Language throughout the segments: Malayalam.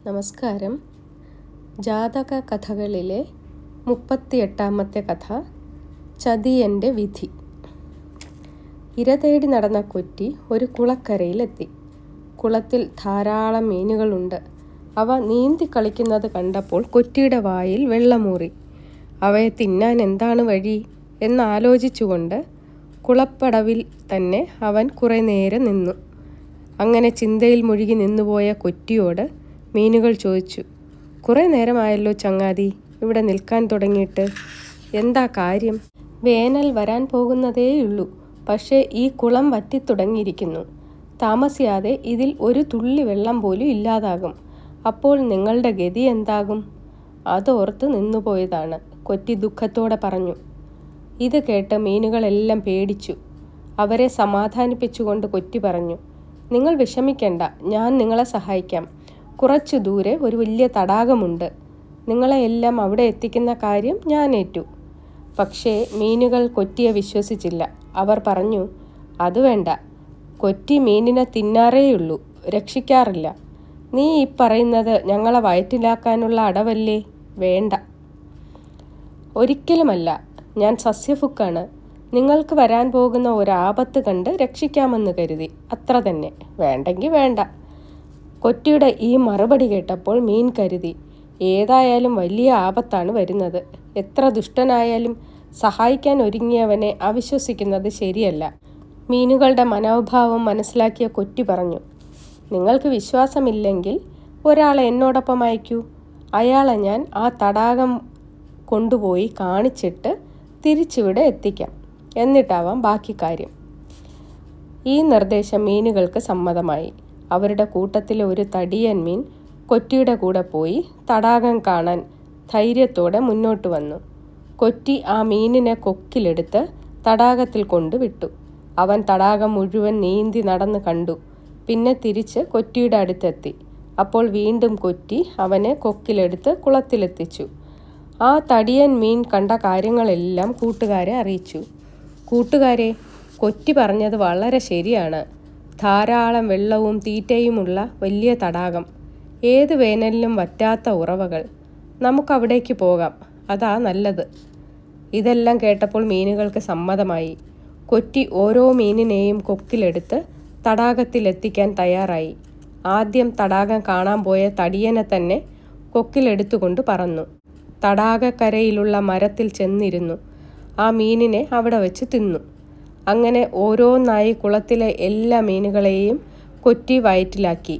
നമസ്കാരം. ജാതക കഥകളിലെ 38ാമത്തെ കഥ ചതിയൻ്റെ വിധി. ഇര തേടി നടന്ന കൊറ്റി ഒരു കുളക്കരയിലെത്തി. കുളത്തിൽ ധാരാളം മീനുകളുണ്ട്. അവ നീന്തി കളിക്കുന്നത് കണ്ടപ്പോൾ കൊറ്റിയുടെ വായിൽ വെള്ളമൂറി. അവയെ തിന്നാൻ എന്താണ് വഴി എന്നാലോചിച്ചുകൊണ്ട് കുളപ്പടവിൽ തന്നെ അവൻ കുറേ നേരം നിന്നു. അങ്ങനെ ചിന്തയിൽ മുഴുകി നിന്നുപോയ കൊറ്റിയോട് മീനുകൾ ചോദിച്ചു, കുറേ നേരമായല്ലോ ചങ്ങാതി ഇവിടെ നിൽക്കാൻ തുടങ്ങിയിട്ട്, എന്താ കാര്യം? വേനൽ വരാൻ പോകുന്നതേയുള്ളൂ, പക്ഷേ ഈ കുളം വറ്റിത്തുടങ്ങിയിരിക്കുന്നു. താമസിയാതെ ഇതിൽ ഒരു തുള്ളി വെള്ളം പോലും ഇല്ലാതാകും. അപ്പോൾ നിങ്ങളുടെ ഗതി എന്താകും? അതോർത്ത് നിന്നുപോയതാണ്, കൊറ്റി ദുഃഖത്തോടെ പറഞ്ഞു. ഇത് കേട്ട് മീനുകളെല്ലാം പേടിച്ചു. അവരെ സമാധാനിപ്പിച്ചുകൊണ്ട് കൊറ്റി പറഞ്ഞു, നിങ്ങൾ വിഷമിക്കേണ്ട, ഞാൻ നിങ്ങളെ സഹായിക്കാം. കുറച്ചു ദൂരെ ഒരു വലിയ തടാകമുണ്ട്. നിങ്ങളെ എല്ലാം അവിടെ എത്തിക്കുന്ന കാര്യം ഞാൻ ഏറ്റു. പക്ഷേ മീനുകൾ കൊറ്റിയെ വിശ്വസിച്ചില്ല. അവർ പറഞ്ഞു, അത് വേണ്ട, കൊറ്റി മീനിനെ തിന്നാറേയുള്ളൂ, രക്ഷിക്കാറില്ല. നീ ഈ പറയുന്നത് ഞങ്ങളെ വയറ്റിലാക്കാനുള്ള അടവല്ലേ? വേണ്ട, ഒരിക്കലുമല്ല. ഞാൻ സസ്യഭുക്കാണ്. നിങ്ങൾക്ക് വരാൻ പോകുന്ന ഒരാപത്ത് കണ്ട് രക്ഷിക്കാമെന്ന് കരുതി, അത്ര തന്നെ. വേണ്ടെങ്കിൽ വേണ്ട. കൊറ്റിയുടെ ഈ മറുപടി കേട്ടപ്പോൾ മീൻ കരുതി, ഏതായാലും വലിയ ആപത്താണ് വരുന്നത്. എത്ര ദുഷ്ടനായാലും സഹായിക്കാൻ ഒരുങ്ങിയവനെ അവിശ്വസിക്കുന്നത് ശരിയല്ല. മീനുകളുടെ മനോഭാവം മനസ്സിലാക്കിയ കൊറ്റി പറഞ്ഞു, നിങ്ങൾക്ക് വിശ്വാസമില്ലെങ്കിൽ ഒരാളെ എന്നോടൊപ്പം അയക്കൂ. അയാളെ ഞാൻ ആ തടാകം കൊണ്ടുപോയി കാണിച്ചിട്ട് തിരിച്ചിവിടെ എത്തിക്കാം. എന്നിട്ടാവാം ബാക്കി കാര്യം. ഈ നിർദ്ദേശം മീനുകൾക്ക് സമ്മതമായി. അവരുടെ കൂട്ടത്തിലെ ഒരു തടിയൻ മീൻ കൊറ്റിയുടെ കൂടെ പോയി തടാകം കാണാൻ ധൈര്യത്തോടെ മുന്നോട്ട് വന്നു. കൊറ്റി ആ മീനിനെ കൊക്കിലെടുത്ത് തടാകത്തിൽ കൊണ്ടുവിട്ടു. അവൻ തടാകം മുഴുവൻ നീന്തി നടന്ന് കണ്ടു. പിന്നെ തിരിച്ച് കൊറ്റിയുടെ അടുത്തെത്തി. അപ്പോൾ വീണ്ടും കൊറ്റി അവനെ കൊക്കിലെടുത്ത് കുളത്തിലെത്തിച്ചു. ആ തടിയൻ മീൻ കണ്ട കാര്യങ്ങളെല്ലാം കൂട്ടുകാരെ അറിയിച്ചു. കൂട്ടുകാരെ, കൊറ്റി പറഞ്ഞത് വളരെ ശരിയാണ്. ധാരാളം വെള്ളവും തീറ്റയുമുള്ള വലിയ തടാകം, ഏത് വേനലിലും വറ്റാത്ത ഉറവകൾ. നമുക്കവിടേക്ക് പോകാം, അതാ നല്ലത്. ഇതെല്ലാം കേട്ടപ്പോൾ മീനുകൾക്ക് സമ്മതമായി. കൊറ്റി ഓരോ മീനിനെയും കൊക്കിലെടുത്ത് തടാകത്തിലെത്തിക്കാൻ തയ്യാറായി. ആദ്യം തടാകം കാണാൻ പോയ തടിയനെ തന്നെ കൊക്കിലെടുത്തുകൊണ്ട് പറന്നു തടാകക്കരയിലുള്ള മരത്തിൽ ചെന്നിരുന്നു. ആ മീനിനെ അവിടെ വെച്ച് തിന്നു. അങ്ങനെ ഓരോന്നായി കുളത്തിലെ എല്ലാ മീനുകളെയും കൊറ്റി വയറ്റിലാക്കി.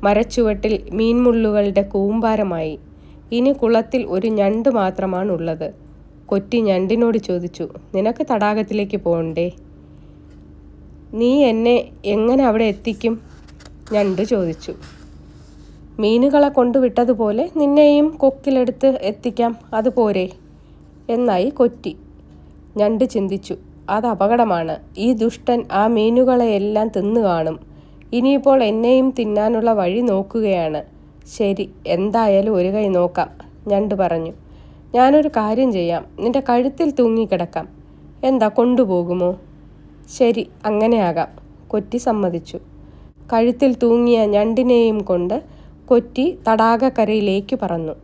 മരച്ചുവട്ടിൽ മീൻമുള്ളുകളുടെ കൂമ്പാരമായി. ഇനി കുളത്തിൽ ഒരു ഞണ്ട് മാത്രമാണുള്ളത്. കൊറ്റി ഞണ്ടിനോട് ചോദിച്ചു, നിനക്ക് തടാകത്തിലേക്ക് പോകണ്ടേ? നീ എന്നെ എങ്ങനെ അവിടെ എത്തിക്കും? ഞണ്ട് ചോദിച്ചു. മീനുകളെ കൊണ്ടുവിട്ടതുപോലെ നിന്നെയും കൊക്കിലെടുത്ത് എത്തിക്കാം, അതുപോരെ എന്നായി കൊറ്റി. ഞണ്ട് ചിന്തിച്ചു, അത് അപകടമാണ്. ഈ ദുഷ്ടൻ ആ മീനുകളെയെല്ലാം തിന്നു കാണും. ഇനിയിപ്പോൾ എന്നെയും തിന്നാനുള്ള വഴി നോക്കുകയാണ്. ശരി, എന്തായാലും ഒരു കൈ നോക്കാം, ഞണ്ട് പറഞ്ഞു. ഞാനൊരു കാര്യം ചെയ്യാം, നിന്റെ കഴുത്തിൽ തൂങ്ങിക്കിടക്കാം. എന്താ, കൊണ്ടുപോകുമോ? ശരി, അങ്ങനെയാകാം, കൊറ്റി സമ്മതിച്ചു. കഴുത്തിൽ തൂങ്ങിയ ഞണ്ടിനെയും കൊണ്ട് കൊറ്റി തടാകക്കരയിലേക്ക് പറന്നു.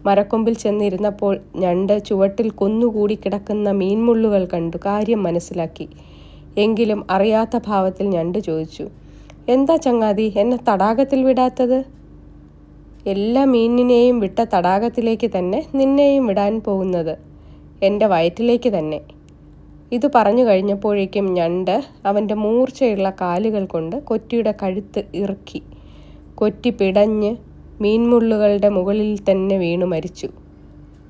മരക്കൊമ്പിൽ ചെന്നിരുന്നപ്പോൾ ഞണ്ട് ചുവട്ടിൽ കൊന്നുകൂടി കിടക്കുന്ന മീൻമുള്ളുകൾ കണ്ടു കാര്യം മനസ്സിലാക്കി. എങ്കിലും അറിയാത്ത ഭാവത്തിൽ ഞണ്ട് ചോദിച്ചു, എന്താ ചങ്ങാതി എന്നെ തടാകത്തിൽ വിടാത്തത്? എല്ലാ മീനിനെയും വിട്ട തടാകത്തിലേക്ക് തന്നെ നിന്നെയും വിടാൻ പോകുന്നത്, എൻ്റെ വയറ്റിലേക്ക് തന്നെ. ഇത് പറഞ്ഞു കഴിഞ്ഞപ്പോഴേക്കും ഞണ്ട് അവൻ്റെ മൂർച്ചയുള്ള കാലുകൾ കൊണ്ട് കൊറ്റിയുടെ കഴുത്ത് ഇറുക്കി. കൊറ്റി പിടഞ്ഞ് മീൻമുള്ളുകളുടെ മുകളിൽ തന്നെ വീണു മരിച്ചു.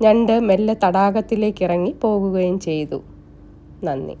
ഞണ്ട് മെല്ലെ തടാകത്തിലേക്ക് ഇറങ്ങി പോകുകയും ചെയ്തു. നന്ദി.